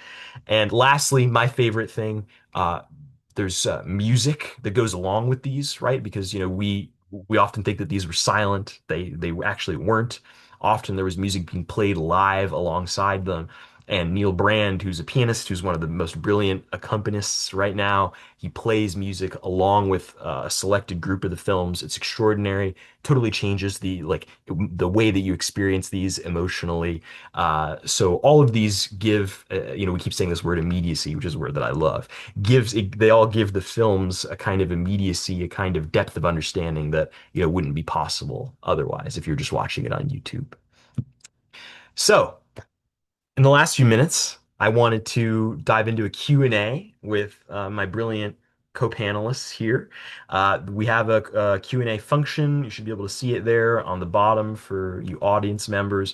And lastly, my favorite thing, uh, there's music that goes along with these, right? Because we often think that these were silent. They actually weren't. Often there was music being played live alongside them. And Neil Brand, who's a pianist, who's one of the most brilliant accompanists right now, he plays music along with a selected group of the films. It's extraordinary. Totally changes the way that you experience these emotionally. So all of these give, we keep saying this word immediacy, which is a word that I love. They all give the films a kind of immediacy, a kind of depth of understanding that, wouldn't be possible otherwise if you're just watching it on YouTube. So in the last few minutes, I wanted to dive into a Q&A with my brilliant co-panelists here. We have a Q&A function. You should be able to see it there on the bottom for you audience members.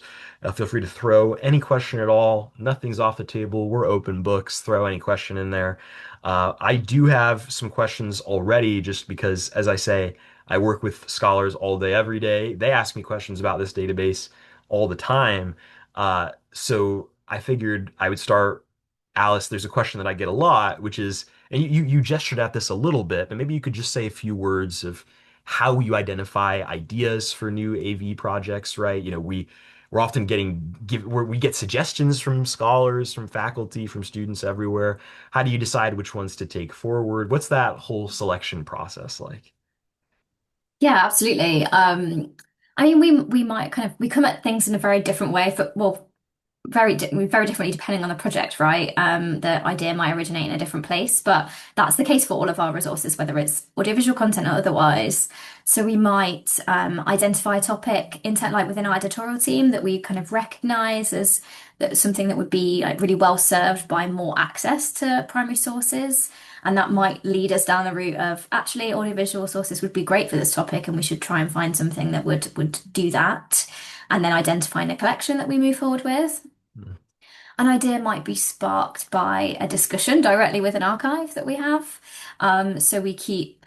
Feel free to throw any question at all. Nothing's off the table. We're open books. Throw any question in there. I do have some questions already just because, as I say, I work with scholars all day, every day. They ask me questions about this database all the time. So I figured I would start, Alice. There's a question that I get a lot, which is, and you gestured at this a little bit, but maybe you could just say a few words of how you identify ideas for new AV projects, right? We're often we get suggestions from scholars, from faculty, from students everywhere. How do you decide which ones to take forward? What's that whole selection process like? Yeah, absolutely. I mean, we might kind of we come at things in a very different way for well, very differently depending on the project, right? The idea might originate in a different place, but that's the case for all of our resources, whether it's audiovisual content or otherwise. So we might identify a topic intent like within our editorial team that we kind of recognize as something that would be like really well served by more access to primary sources. And that might lead us down the route of actually audiovisual sources would be great for this topic, and we should try and find something that would do that. And then identifying a collection that we move forward with. Hmm. An idea might be sparked by a discussion directly with an archive that we have. So we keep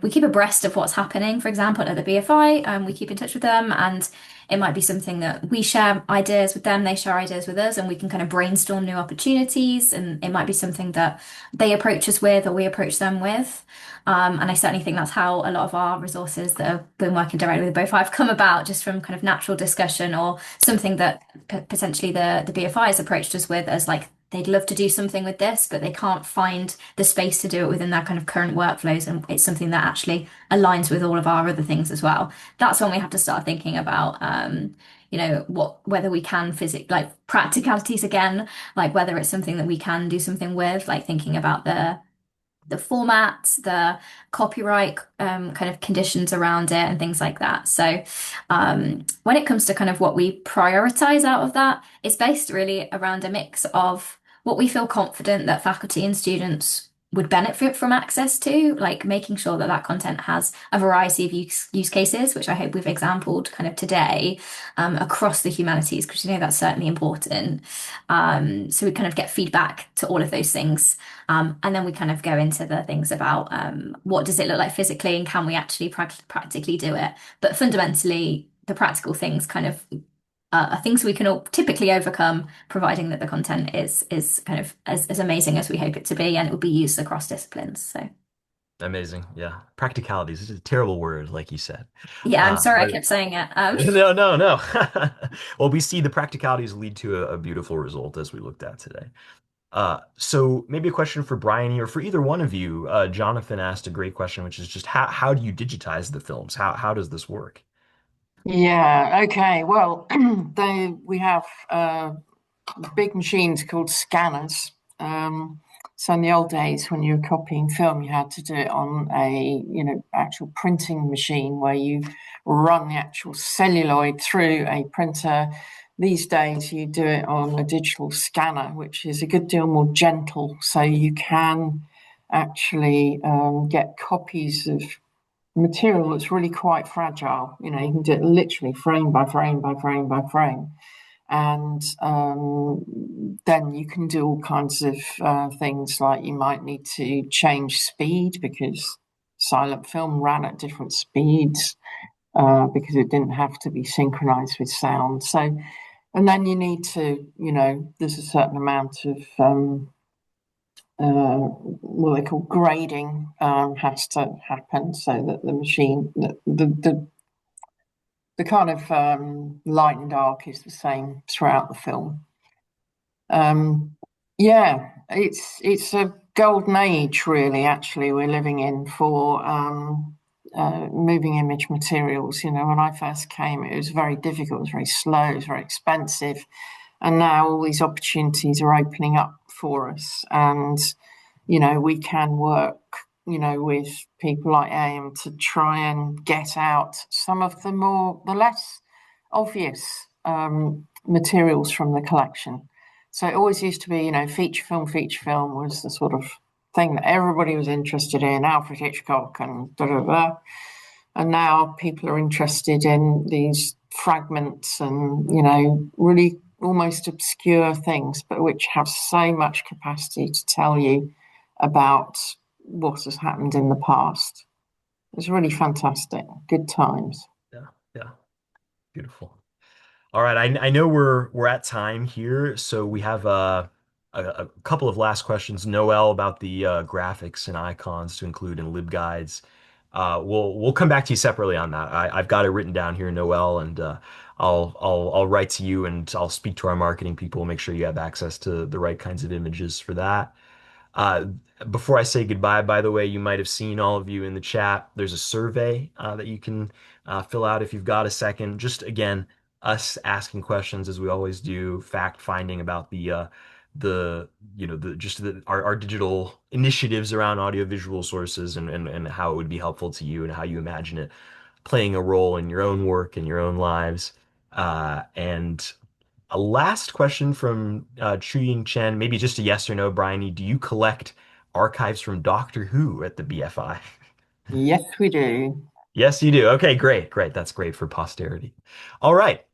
we keep abreast of what's happening, for example, at the BFI, we keep in touch with them, and it might be something that we share ideas with them, they share ideas with us, and we can kind of brainstorm new opportunities. And it might be something that they approach us with or we approach them with. And I certainly think that's how a lot of our resources that have been working directly with both have come about, just from kind of natural discussion or something that potentially the BFI has approached us with as like they'd love to do something with this, but they can't find the space to do it within their kind of current workflows. And it's something that actually aligns with all of our other things as well. That's when we have to start thinking about, whether we can like practicalities again, like whether it's something that we can do something with, like thinking about the format, the copyright kind of conditions around it and things like that. So when it comes to kind of what we prioritize out of that, it's based really around a mix of what we feel confident that faculty and students would benefit from access to, like making sure that that content has a variety of use cases, which I hope we've exampled kind of today, across the humanities, because that's certainly important. So we kind of get feedback to all of those things. And then we kind of go into the things about what does it look like physically and can we actually practically do it? But fundamentally, the practical things kind of are things we can all typically overcome, providing that the content is kind of as amazing as we hope it to be, and it will be used across disciplines. So Amazing. Yeah. Practicalities is a terrible word, like you said. yeah, I'm sorry I But kept saying it. no, no, no. Well, we see the practicalities lead to a beautiful result as we looked at today. So maybe a question for Bryony or for either one of you. Jonathan asked a great question, which is just how do you digitize the films? How does this work? Yeah, okay. Well, we have big machines called scanners. So in the old days, when you were copying film, you had to do it on a, actual printing machine where you run the actual celluloid through a printer. These days, you do it on a digital scanner, which is a good deal more gentle. So you can actually get copies of material that's really quite fragile. You can do it literally frame by frame by frame by frame. And then you can do all kinds of things, like you might need to change speed because silent film ran at different speeds because it didn't have to be synchronized with sound. So, and then you need to, there's a certain amount of what they call grading has to happen so that the machine, the kind of light and dark is the same throughout the film. Yeah, it's a golden age, really. Actually, we're living in for moving image materials. When I first came, it was very difficult, it was very slow, it was very expensive, and now all these opportunities are opening up for us, and we can work, with people like AIM to try and get out some of the less obvious materials from the collection. So it always used to be, feature film was the sort of thing that everybody was interested in, Alfred Hitchcock and da da da. And now people are interested in these fragments and, really almost obscure things, but which have so much capacity to tell you about what has happened in the past. It's really fantastic. Good times. Yeah, yeah, beautiful. All right, I know we're at time here, so we have a couple of last questions. Noel, about the graphics and icons to include in LibGuides. We'll come back to you separately on that. I've got it written down here, Noel, and I'll write to you and I'll speak to our marketing people, make sure you have access to the right kinds of images for that. Uh, Before I say goodbye, by the way, you might have seen, all of you in the chat, there's a survey that you can fill out if you've got a second. Just again, us asking questions as we always do, fact finding about the our digital initiatives around audiovisual sources and how it would be helpful to you and how you imagine it playing a role in your own work and your own lives. And a last question from Chuying Chen, maybe just a yes or no, Bryony. Do you collect archives from Doctor Who at the BFI? Yes, we do. Yes, you do. Okay, great, great. That's great for posterity. All right.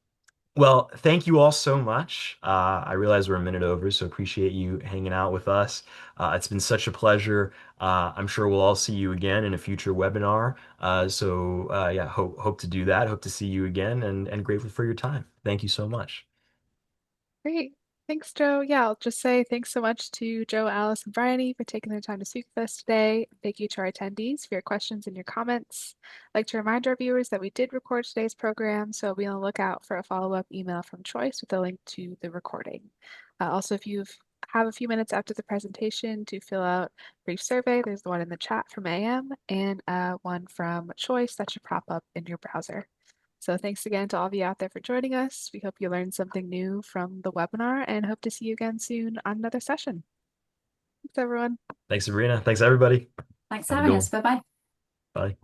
Well, thank you all so much. I realize we're a minute over, so appreciate you hanging out with us. It's been such a pleasure. I'm sure we'll all see you again in a future webinar. Yeah, hope to do that. Hope to see you again, and grateful for your time. Thank you so much. Great. Thanks, Joe. Yeah, I'll just say thanks so much to Joe, Alice, and Bryony for taking their time to speak with us today. Thank you to our attendees for your questions and your comments. I'd like to remind our viewers that we did record today's program, so be on the lookout for a follow-up email from Choice with a link to the recording. Also, if you have a few minutes after the presentation to fill out a brief survey, there's the one in the chat from AM and one from Choice that should pop up in your browser. So thanks again to all of you out there for joining us. We hope you learned something new from the webinar and hope to see you again soon on another session. Thanks, everyone. Thanks, Sabrina. Thanks, everybody. Thanks for Have a having good us. one. Bye bye. Bye.